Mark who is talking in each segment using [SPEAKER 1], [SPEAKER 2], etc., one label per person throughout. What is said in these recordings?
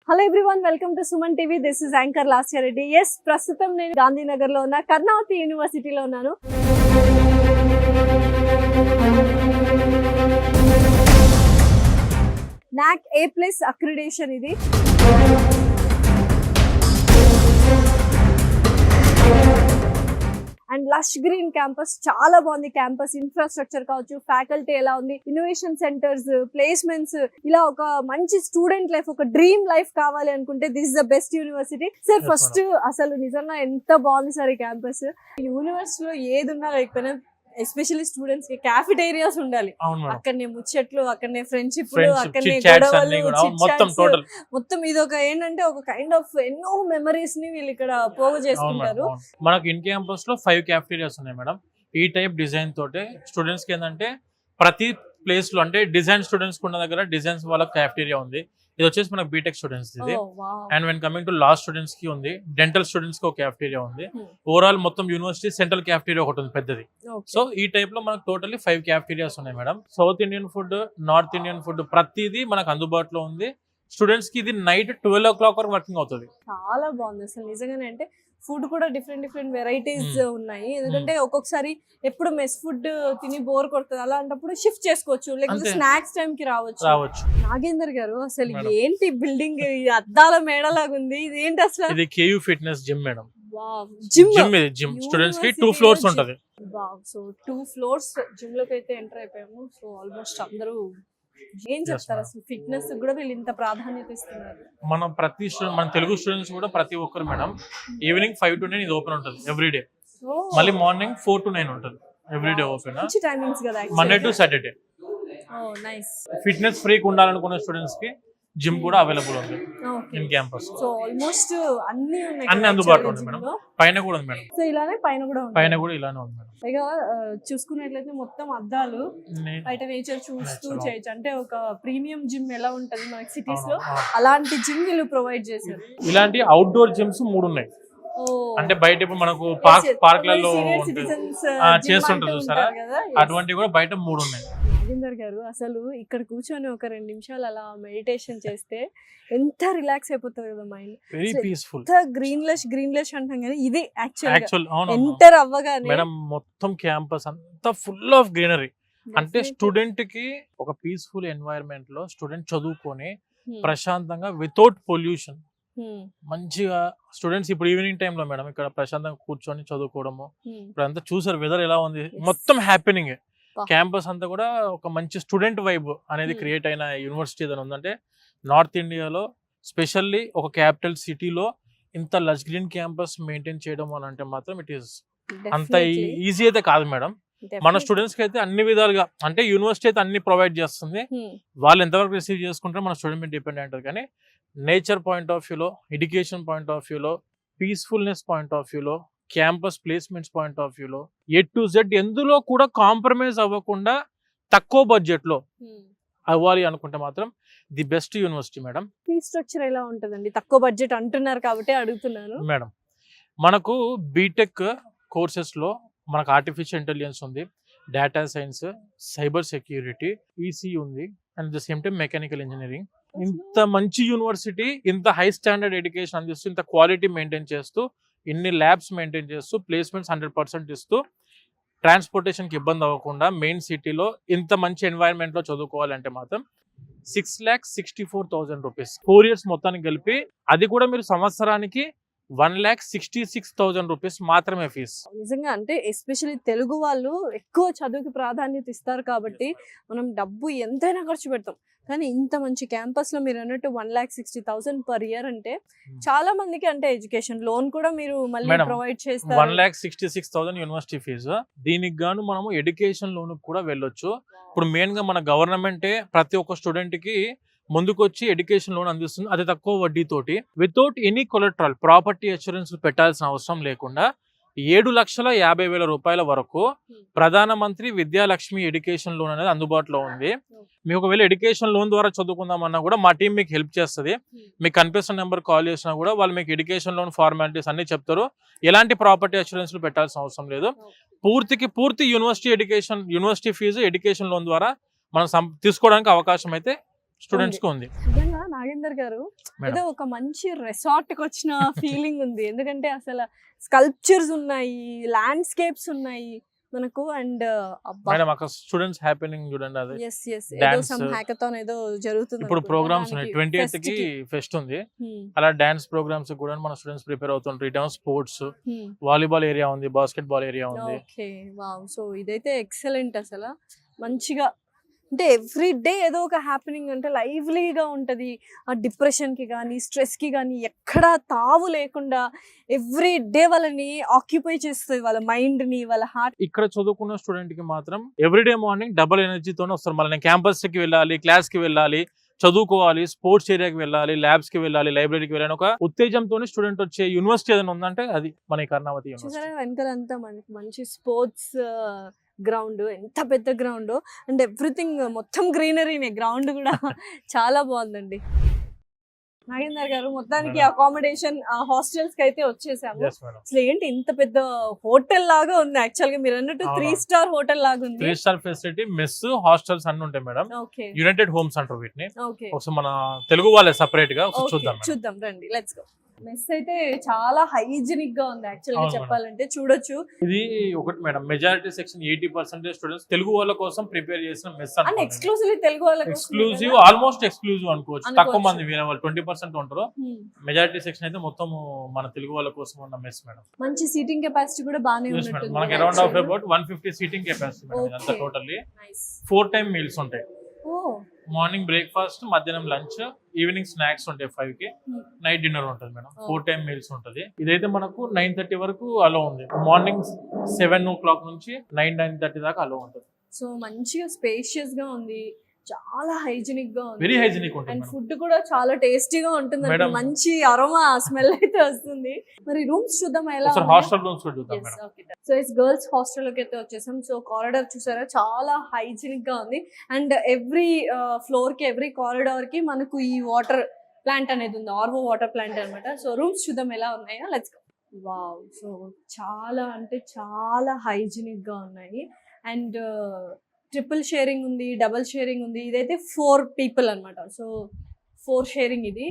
[SPEAKER 1] Hello everyone, welcome to Suman TV. This is anchor Lasya Reddy. Yes, ప్రస్తుతం నేను గాంధీనగర్ లో ఉన్న కర్ణావతి యూనివర్సిటీలో ఉన్నాను. NAAC A+ అక్రిడేషన్ ఇది. అండ్ లష్ గ్రీన్ క్యాంపస్, చాలా బాగుంది. క్యాంపస్ ఇన్ఫ్రాస్ట్రక్చర్ కావచ్చు, ఫ్యాకల్టీ ఎలా ఉంది, ఇన్నోవేషన్ సెంటర్స్, ప్లేస్మెంట్స్, ఇలా ఒక మంచి స్టూడెంట్ లైఫ్, ఒక డ్రీమ్ లైఫ్ కావాలి అనుకుంటే this is the best university. Sir first అసలు నిజంగా ఎంత బాగుంది సార్ ఈ క్యాంపస్. యూనివర్సిటీలో ఏది ఉన్నా లేకపోయినా ఎస్పెషల్లీ స్టూడెంట్స్ కి క్యాఫిటేరియాస్ ఉండాలి. అక్కడనే ముచ్చట్లు, అక్కడనే ఫ్రెండ్షిప్లు, అక్కడనే గొడవలు, మొత్తం ఇది ఒక ఏంటంటే ఒక కైండ్ ఆఫ్ ఎన్నో మెమరీస్ ని వీళ్ళు ఇక్కడ పోగు చేసుకుంటారు.
[SPEAKER 2] మనకు ఇన్ క్యాంపస్ లో 5 క్యాఫిటేరియాస్ ఉన్నాయి మేడం. ఈ టైప్ డిజైన్ తోటే స్టూడెంట్స్ కి ఏంటంటే ప్రతి ప్లేస్ లో అంటే డిజైన్ స్టూడెంట్స్ ఉన్న దగ్గర డిజైన్స్ వాళ్ళ క్యాఫిటేరియా ఉంది. ఇది వచ్చేసి మనకు బీటెక్ స్టూడెంట్స్ ఇది. And when coming to law students కి ఉంది, డెంటల్ స్టూడెంట్స్ కి ఒక క్యాఫిటేరియా ఉంది. ఓవరాల్ మొత్తం యూనివర్సిటీ సెంట్రల్ క్యాఫిటేరియా ఒకటి ఉంది పెద్దది. సో ఈ టైప్ లో మనకు టోటల్లీ 5 క్యాఫిటేరియాస్ ఉన్నాయి madam. South Indian food, north Indian food ప్రతిదీ మనకు అందుబాటులో ఉంది. స్టూడెంట్స్ కి ఇది నైట్ 12 o'clock వరకు వర్కింగ్ అవుతుంది.
[SPEAKER 1] చాలా బాగుంది అసలు నిజంగానే. అంటే ఫుడ్ కూడా డిఫరెంట్ వెరైటీస్ ఉన్నాయి. ఎందుకంటే ఒక్కొక్కసారి ఎప్పుడు మెస్ ఫుడ్ తిని బోర్ కొడుతుంది, అలాంటప్పుడు షిఫ్ట్ చేసుకోవచ్చు, లేకపోతే స్నాక్స్ టైం కి రావచ్చు. నాగేందర్ గారు, అసలు ఏంటి బిల్డింగ్, అద్దాల మేడలాగా ఉంది, ఇది ఏంటి అసలు?
[SPEAKER 2] ఇది KU fitness gym madam.
[SPEAKER 1] Gym
[SPEAKER 2] students కి 2 floors ఉంటది.
[SPEAKER 1] సో 2 floors జిమ్ లోకి అయితే ఎంటర్ అయిపోయాము. సో ఆల్మోస్ట్ అందరూ ఏం చెప్తారు అసలు ఫిట్నెస్ కూడా వీళ్ళు ఇంత ప్రాధాన్యత ఇస్తున్నారు?
[SPEAKER 2] మన తెలుగు స్టూడెంట్స్ కూడా ప్రతి ఒక్కరు మేడం ఈవినింగ్ 5 to 9 ఇది ఓపెన్ ఉంటుంది ఎవ్రీడే. మళ్ళీ మార్నింగ్ 4 to 9 ఉంటుంది ఎవ్రీడే ఓపెన్.
[SPEAKER 1] టైమింగ్స్ కదా,
[SPEAKER 2] Monday to Saturday.
[SPEAKER 1] Nice.
[SPEAKER 2] Fitness freak ఉండాలనుకునే స్టూడెంట్స్ కి జిమ్ కూడా అవైలబుల్ ఉంది ఇన్ క్యాంపస్.
[SPEAKER 1] సో ఆల్మోస్ట్ అన్ని
[SPEAKER 2] అందుబాటులో ఉంది మేడం. పైన కూడా ఉంది మేడం.
[SPEAKER 1] సో ఇలానే పైన కూడా
[SPEAKER 2] ఇలానే ఉంది మేడం.
[SPEAKER 1] పైగా చూసుకున్నట్లయితే మొత్తం అద్దాలు, బయట నేచర్ చూస్తూ చేయొచ్చు. అంటే ఒక ప్రీమియం జిమ్ ఎలా ఉంటది మనకి సిటీస్ లో, అలాంటి జిమ్ వీళ్ళు ప్రొవైడ్ చేశారు.
[SPEAKER 2] ఇలాంటి అవుట్డోర్ జిమ్స్ 3 ఉన్నాయి. అంటే బయట ఇప్పుడు మనకు పార్క్లలో చేస్తుంటారు చూసారా, అటువంటివి కూడా బయట 3 ఉన్నాయి.
[SPEAKER 1] నాగేందర్ గారు, అసలు ఇక్కడ కూర్చొని ఒక 2 నిమిషాలు అలా మెడిటేషన్ చేస్తే ఎంత రిలాక్స్ అయిపోతుంది కదా మైండ్.
[SPEAKER 2] Very peaceful.
[SPEAKER 1] గ్రీన్లెస్ అంటాం కదా, ఇది యాక్చువల్ ఎంటర్ అవ్వగానే
[SPEAKER 2] మేడం మొత్తం క్యాంపస్ అంతా ఫుల్ ఆఫ్ గ్రీనరీ. అంటే స్టూడెంట్ కి ఒక పీస్ఫుల్ ఎన్వైరన్మెంట్ లో స్టూడెంట్ చదువుకొని ప్రశాంతంగా వితౌట్ పొల్యూషన్ మంచిగా స్టూడెంట్స్ ఇప్పుడు ఈవినింగ్ టైమ్ లో మేడం ఇక్కడ ప్రశాంతంగా కూర్చొని చదువుకోవడము. ఇప్పుడు అంతా చూసారు వెదర్ ఎలా ఉంది, మొత్తం హ్యాపీనింగ్. క్యాంపస్ అంతా కూడా ఒక మంచి స్టూడెంట్ వైబ్ అనేది క్రియేట్ అయిన యూనివర్సిటీ ఏదైనా ఉందంటే నార్త్ ఇండియాలో, స్పెషల్లీ ఒక క్యాపిటల్ సిటీలో ఇంత లష్ గ్రీన్ క్యాంపస్ మెయింటైన్ చేయడం అని అంటే మాత్రం ఇట్ ఈస్ అంత ఈజీ అయితే కాదు మేడం. మన స్టూడెంట్స్ కి అయితే అన్ని విధాలుగా అంటే యూనివర్సిటీ అయితే అన్ని ప్రొవైడ్ చేస్తుంది. వాళ్ళు ఎంతవరకు రిసీవ్ చేసుకుంటారో మన స్టూడెంట్ మీద డిపెండ్ అయి ఉంటుంది. కానీ నేచర్ పాయింట్ ఆఫ్ వ్యూలో, ఎడ్యుకేషన్ పాయింట్ ఆఫ్ వ్యూలో, పీస్ఫుల్నెస్ పాయింట్ ఆఫ్ వ్యూలో, క్యాంపస్ ప్లేస్మెంట్స్ పాయింట్ ఆఫ్ వ్యూలో, A to Z ఎందులో కూడా కాంప్రమైజ్ అవ్వకుండా తక్కువ బడ్జెట్ లో అవ్వాలి అనుకుంటే మాత్రం the best university madam.
[SPEAKER 1] Fee structure ఎలా ఉంటదండి? తక్కువ బడ్జెట్ అంటున్నారు కాబట్టి అడుగుతున్నాను
[SPEAKER 2] మేడం. మనకు బీటెక్ కోర్సెస్ లో మనకు ఆర్టిఫిషియల్ ఇంటెలిజెన్స్ ఉంది, data science, cyber security, EC ఉంది, and the same time mechanical engineering. ఇంత మంచి యూనివర్సిటీ ఇంత హై స్టాండర్డ్ ఎడ్యుకేషన్ అందిస్తూ, ఇంత క్వాలిటీ మెయింటైన్ చేస్తూ, ఇన్ని ల్యాబ్స్ మెయింటైన్ చేస్తూ, ప్లేస్మెంట్స్ 100% ఇస్తూ, ట్రాన్స్పోర్టేషన్కి ఇబ్బంది అవ్వకుండా మెయిన్ సిటీలో ఇంత మంచి ఎన్వైరన్మెంట్లో చదువుకోవాలంటే మాత్రం 6,64,000 రూపీస్ 4 years మొత్తానికి కలిపి, అది కూడా మీరు సంవత్సరానికి 1,66,000 రూపీస్ మాత్రమే ఫీజు.
[SPEAKER 1] నిజంగా అంటే ఎస్పెషల్లీ తెలుగు వాళ్ళు ఎక్కువ చదువుకి ప్రాధాన్యత ఇస్తారు కాబట్టి మనం డబ్బు ఎంతైనా ఖర్చు పెడతాం. కానీ ఇంత మంచి క్యాంపస్ లో మీరు అన్నట్టు 1,60,000 per year అంటే చాలా మందికి, అంటే ఎడ్యుకేషన్ లోన్ కూడా మీరు మళ్ళీ ప్రొవైడ్ చేస్తారు.
[SPEAKER 2] 1,66,000 యూనివర్సిటీ ఫీజు. దీనికి గాను మనము ఎడ్యుకేషన్ లోన్ కూడా వెళ్ళొచ్చు. ఇప్పుడు మెయిన్ గా మన గవర్నమెంటే ప్రతి ఒక్క స్టూడెంట్ కి ముందుకొచ్చి ఎడ్యుకేషన్ లోన్ అందిస్తుంది, అది తక్కువ వడ్డీతోటి, without any collateral, property assurance పెట్టాల్సిన అవసరం లేకుండా 7,50,000 రూపాయల వరకు ప్రధానమంత్రి విద్యాలక్ష్మి ఎడ్యుకేషన్ లోన్ అనేది అందుబాటులో ఉంది. మీకు ఒకవేళ ఎడ్యుకేషన్ లోన్ ద్వారా చదువుకుందామన్నా కూడా మా టీం మీకు హెల్ప్ చేస్తుంది. మీకు కనిపిస్తున్న నెంబర్ కాల్ చేసినా కూడా వాళ్ళు మీకు ఎడ్యుకేషన్ లోన్ ఫార్మాలిటీస్ అన్ని చెప్తారు. ఎలాంటి ప్రాపర్టీ అష్యూరెన్స్లు పెట్టాల్సిన అవసరం లేదు. పూర్తి యూనివర్సిటీ ఫీజు ఎడ్యుకేషన్ లోన్ ద్వారా మనం తీసుకోవడానికి అవకాశం అయితే స్టూడెంట్స్ కి ఉంది.
[SPEAKER 1] నిజంగా నాగేందర్ గారు
[SPEAKER 2] మేడం.
[SPEAKER 1] ఏదో ఒక మంచి రిసార్ట్ కి వచ్చిన ఫీలింగ్ ఉంది. ఎందుకంటే అసలు స్కల్ప్చర్స్ ఉన్నాయి, ల్యాండ్స్కేప్స్ ఉన్నాయి మనకు. అండ్
[SPEAKER 2] మేడం అక్కడ స్టూడెంట్స్ హ్యాపెనింగ్ చూడండి, అది
[SPEAKER 1] ఎస్ ఎస్ ఏదో
[SPEAKER 2] Dance.
[SPEAKER 1] సమ్ హ్యాకథాన్ ఏదో జరుగుతుంది
[SPEAKER 2] ఇప్పుడు
[SPEAKER 1] అనుకుంటా.
[SPEAKER 2] ప్రోగ్రామ్స్ ఉన్నాయి.
[SPEAKER 1] దానికి
[SPEAKER 2] 28th
[SPEAKER 1] fest
[SPEAKER 2] కి
[SPEAKER 1] కి.
[SPEAKER 2] ఫెస్ట్ ఉంది.
[SPEAKER 1] Hmm,
[SPEAKER 2] అలా డాన్స్ ప్రోగ్రామ్స్ కూడా మన స్టూడెంట్స్ ప్రిపేర్ అవుతుంటారు. ఇటేమో స్పోర్ట్స్,
[SPEAKER 1] hmm.
[SPEAKER 2] వాలీబాల్ ఏరియా ఉంది, బాస్కెట్ బాల్ ఏరియా ఉంది.
[SPEAKER 1] Okay wow. సో ఇదైతే ఎక్సలెంట్. అసలు మంచిగా అంటే ఎవ్రీ డే ఏదో ఒక హ్యాపెనింగ్, అంటే లైవ్లీగా ఉంటుంది. ఆ డిప్రెషన్కి కానీ స్ట్రెస్కి కానీ ఎక్కడా తావు లేకుండా ఎవ్రీ డే వాళ్ళని ఆక్యుపై చేస్తుంది, వాళ్ళ మైండ్ని, వాళ్ళ హార్ట్.
[SPEAKER 2] ఇక్కడ చదువుకున్న స్టూడెంట్ కి మాత్రం ఎవ్రీడే మార్నింగ్ డబుల్ ఎనర్జీతోనే వస్తారు. మళ్ళీ నేను క్యాంపస్ కి వెళ్ళాలి, క్లాస్ కి వెళ్ళాలి, చదువుకోవాలి, స్పోర్ట్స్ ఏరియాకి వెళ్ళాలి, ల్యాబ్స్ కి వెళ్ళాలి, లైబ్రరీకి వెళ్ళాలి, ఒక ఉత్తేజంతో స్టూడెంట్ వచ్చే యూనివర్సిటీ ఏదైనా ఉందంటే అది మన కర్ణావతి యూనివర్సిటీ.
[SPEAKER 1] చూసారా వెనకాలంతా మనకి మంచి స్పోర్ట్స్ గ్రౌండ్, ఎంత పెద్ద గ్రౌండ్ అండ్ ఎవ్రీథింగ్ మొత్తం గ్రీనరీనే. గ్రౌండ్ కూడా చాలా బాగుందండి. నాగేందర్ గారు మొత్తానికి
[SPEAKER 2] మేడం.
[SPEAKER 1] అకామిడేషన్ హాస్టల్స్ కి అయితే వచ్చేసాము.
[SPEAKER 2] Yes, madam.
[SPEAKER 1] అసలు ఏంటి ఇంత పెద్ద హోటల్ లాగా ఉంది. యాక్చువల్ గా మీరు అన్నట్టు
[SPEAKER 2] అవునా.
[SPEAKER 1] 3 స్టార్ హోటల్ లాగా ఉంది.
[SPEAKER 2] 3 స్టార్ ఫెసిలిటీ, మెస్, హాస్టల్స్ అన్ని ఉంటాయి మేడం.
[SPEAKER 1] ఓకే
[SPEAKER 2] యునైటెడ్ హోమ్స్ అంటారు వీటిని.
[SPEAKER 1] ఓకే
[SPEAKER 2] ఒకసారి మన తెలుగు వాళ్ళే సపరేట్ గా ఒకసారి చూద్దాం మేడం.
[SPEAKER 1] చూద్దాం రండి, లెట్స్ గో. మెస్ అయితే చాలా హైజీనిక్ గా ఉంది యాక్చువల్ గా
[SPEAKER 2] అవును మేడం.
[SPEAKER 1] చెప్పాలంటే. చూడొచ్చు.
[SPEAKER 2] ఇది ఒకటి madam, majority section 80% students Telugu వాళ్ళ కోసం ప్రిపేర్ చేసిన మెస్
[SPEAKER 1] అండ్
[SPEAKER 2] అనుకోండి.
[SPEAKER 1] ఎక్స్క్లూజివ్లీ తెలుగు వాళ్ళకి
[SPEAKER 2] ఎక్స్క్లూజివ్, ఆల్మోస్ట్ ఎక్స్క్లూజివ్ అనుకోవచ్చు. తక్కువ
[SPEAKER 1] అనుకోవచ్చు.
[SPEAKER 2] మంది వేరే వాళ్ళు 20% ఉంటారు. మెజారిటీ సెక్షన్ అయితే మొత్తం మన తెలుగు వాళ్ళ కోసం ఉన్న మెస్ మేడం.
[SPEAKER 1] మంచి సీటింగ్ కెపాసిటీ కూడా బాగానే
[SPEAKER 2] Yes,
[SPEAKER 1] ఉన్నట్టుంది.
[SPEAKER 2] మేడం. మనకి around of about 150 seating capacity madam. ఇదంతా
[SPEAKER 1] Okay.
[SPEAKER 2] Totally
[SPEAKER 1] nice.
[SPEAKER 2] 4 time meals ఉంటాయి.
[SPEAKER 1] ఓ
[SPEAKER 2] మార్నింగ్ బ్రేక్ఫాస్ట్, మధ్యాహ్నం లంచ్, ఈవినింగ్ స్నాక్స్ ఉంటాయి 5 కి, నైట్ డిన్నర్ ఉంటుంది మేడం. 4 టైమ్ మీల్స్ ఉంటుంది. ఇదైతే మనకు 9:30 వరకు అలో ఉంది. మార్నింగ్ 7 o'clock నుంచి 9:30 దాకా అలో ఉంటుంది.
[SPEAKER 1] సో మంచిగా స్పేషియస్ గా ఉంది, చాలా హైజీనిక్ గా ఉంది.
[SPEAKER 2] వెరీ హైజీనిక్ ఉంటుంది
[SPEAKER 1] అండ్
[SPEAKER 2] మేడం.
[SPEAKER 1] ఫుడ్ కూడా చాలా టేస్టీగా ఉంటుంది.
[SPEAKER 2] మేడం.
[SPEAKER 1] మంచి అరోమా స్మెల్ అయితే వస్తుంది. మరి రూమ్స్ చూద్దాం ఎలా
[SPEAKER 2] ఒకసారి హాస్టల్ రూమ్స్ కూడా చూద్దాం madam.
[SPEAKER 1] So it's girls hostel లోకి అయితే వచ్చేసాం. సో కారిడార్ చూసారా, చాలా హైజీనిక్ గా ఉంది. అండ్ ఎవ్రీ ఫ్లోర్ కి, ఎవ్రీ కారిడార్ కి మనకు ఈ వాటర్ ప్లాంట్ అనేది ఉంది, ఆర్వో వాటర్ ప్లాంట్ అన్నమాట. సో రూమ్స్ చూద్దాం ఎలా ఉన్నాయో, లెట్స్ గో. వావ్. సో చాలా అంటే చాలా హైజీనిక్ గా ఉన్నాయి. అండ్ ట్రిపుల్ షేరింగ్ ఉంది, డబుల్ షేరింగ్ ఉంది. ఇదైతే 4 people అన్నమాట. సో 4 షేరింగ్ ఇది.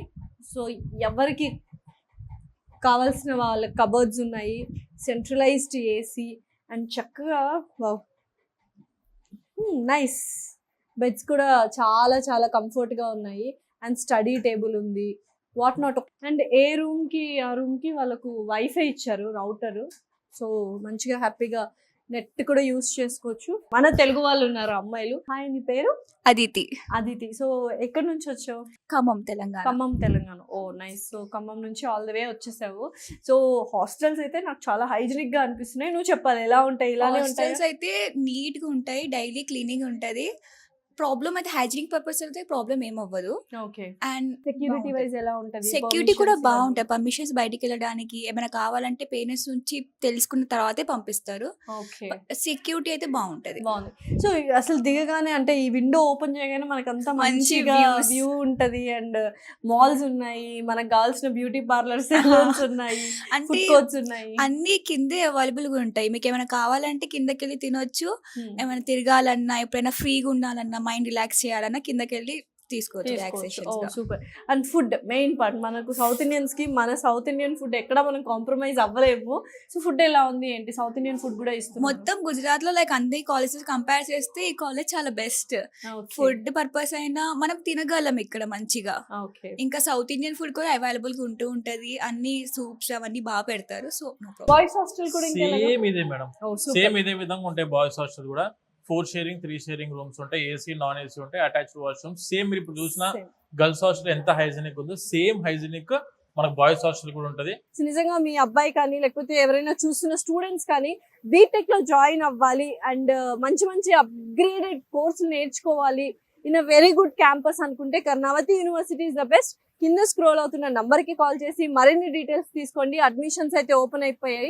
[SPEAKER 1] సో ఎవరికి కావాల్సిన వాళ్ళ కబర్డ్స్ ఉన్నాయి, సెంట్రలైజ్డ్ ఏసీ అండ్ చక్కగా నైస్ బెడ్స్ కూడా చాలా చాలా కంఫర్ట్ గా ఉన్నాయి. అండ్ స్టడీ టేబుల్ ఉంది, what not. And A room కి ఆ రూమ్ కి వాళ్ళకు వైఫై ఇచ్చారు, రౌటర్. సో మంచిగా హ్యాపీగా నెట్ కూడా యూస్ చేసుకోవచ్చు. మన తెలుగు వాళ్ళు ఉన్నారు అమ్మాయిలు. హాయ్, నీ పేరు?
[SPEAKER 3] అదితి,
[SPEAKER 1] అదితి. సో ఎక్కడి నుంచి వచ్చావు?
[SPEAKER 3] ఖమ్మం, తెలంగాణ.
[SPEAKER 1] ఖమ్మం, తెలంగాణ. ఓ నైస్. సో ఖమ్మం నుంచి ఆల్ ద వే వచ్చేసావు. సో హాస్టల్స్ అయితే నాకు చాలా హైజీనిక్ గా అనిపిస్తున్నాయి. నువ్వు చెప్పాలి ఎలా ఉంటాయి? ఇలానే ఉంటాయి.
[SPEAKER 3] హాస్టల్స్ అయితే నీట్ గా ఉంటాయి, డైలీ క్లీనింగ్ ఉంటది. ప్రాబ్లమ్ అయితే హైజీనిక్ పర్పస్ అయితే ప్రాబ్లమ్ ఏం అవ్వదు.
[SPEAKER 1] ఓకే.
[SPEAKER 3] అండ్
[SPEAKER 1] సెక్యూరిటీ వైజ్ ఎలా ఉంటది?
[SPEAKER 3] సెక్యూరిటీ కూడా బాగుంటాయి. పర్మిషన్స్ బయటికి వెళ్ళడానికి ఏమైనా కావాలంటే పేరెంట్స్ నుంచి తెలుసుకున్న తర్వాతే పంపిస్తారు.
[SPEAKER 1] ఓకే.
[SPEAKER 3] సెక్యూరిటీ అయితే బాగుంటది.
[SPEAKER 1] బాగుంది. సో అసలు దిగగానే అంటే ఈ విండో ఓపెన్ చేయగానే మనకంతా
[SPEAKER 3] మంచి
[SPEAKER 1] మంచిగా
[SPEAKER 3] views.
[SPEAKER 1] వ్యూ ఉంటది. అండ్ మాల్స్ ఉన్నాయి, మనకు కావాల్సిన బ్యూటీ పార్లర్ సెలూన్స్ ఉన్నాయి,
[SPEAKER 3] అంటే
[SPEAKER 1] ఫుడ్ కోర్ట్స్ ఉన్నాయి.
[SPEAKER 3] అన్ని కిందే అవైలబుల్ గా ఉంటాయి. మీకు ఏమైనా కావాలంటే కిందకి వెళ్ళి తినొచ్చు.
[SPEAKER 1] Hmm.
[SPEAKER 3] ఏమైనా తిరగాలన్నా, ఎప్పుడైనా ఫ్రీగా ఉండాలన్నా, మైండ్ రిలాక్స్ చేయాలన్నా కిందకి వెళ్ళి తీసుకోవచ్చు రిలాక్సేషన్స్ గా.
[SPEAKER 1] Super. And food main part. మనకు సౌత్ ఇండియన్స్ కి మన సౌత్ ఇండియన్ ఫుడ్ ఎక్కడ మనం కాంప్రమైజ్ అవ్వలేము. సో ఫుడ్ ఎలా ఉంది ఏంటి? సౌత్ ఇండియన్ ఫుడ్ కూడా ఇస్తుంది
[SPEAKER 3] మొత్తం గుజరాత్ లో లైక్ అన్ని కాలేజెస్ కంపేర్ చేస్తే ఈ కాలేజ్ చాలా బెస్ట్. ఫుడ్ పర్పస్ అయినా మనం తినగలం ఇక్కడ మంచిగా.
[SPEAKER 1] ఓకే.
[SPEAKER 3] ఇంకా సౌత్ ఇండియన్ ఫుడ్ కూడా అవైలబుల్ గా ఉంటూ ఉంటది. అన్ని సూప్స్ అవన్నీ బాగా పెడతారు. So no problem.
[SPEAKER 1] Boys hostel కూడా ఇంకా
[SPEAKER 2] సేమ్ ఇదే మేడం, సేమ్ ఇదే విధంగా ఉంటాయి. బాయ్స్ హాస్టల్ కూడా 4 షేరింగ్, 3 షేరింగ్ రూమ్స్ ఉంటాయి. ఏసీ, నాన్ ఏసీ ఉంటాయి, అటాచ్డ్ వాష్రూమ్స్. సేమ్ మీరు ఇప్పుడు చూసిన గర్ల్స్ హాస్టల్ ఎంత హైజీనిక్ ఉందో సేమ్ హైజీనిక్ మనకు బాయ్స్ హాస్టల్ కూడా ఉంటది.
[SPEAKER 1] నిజంగా మీ అబ్బాయి కానీ లేకపోతే ఎవరైనా చూస్తున్న స్టూడెంట్స్ కానీ బీటెక్ లో జాయిన్ అవ్వాలి అండ్ మంచి మంచి అప్గ్రేడెడ్ కోర్సులు నేర్చుకోవాలి in a very good campus అనుకుంటే Karnavati university is the best. కింద స్క్రోల్ అవుతున్న నంబర్ కి కాల్ చేసి మరిన్ని డీటెయిల్స్ తీసుకోండి. అడ్మిషన్స్ అయితే ఓపెన్ అయిపోయాయి.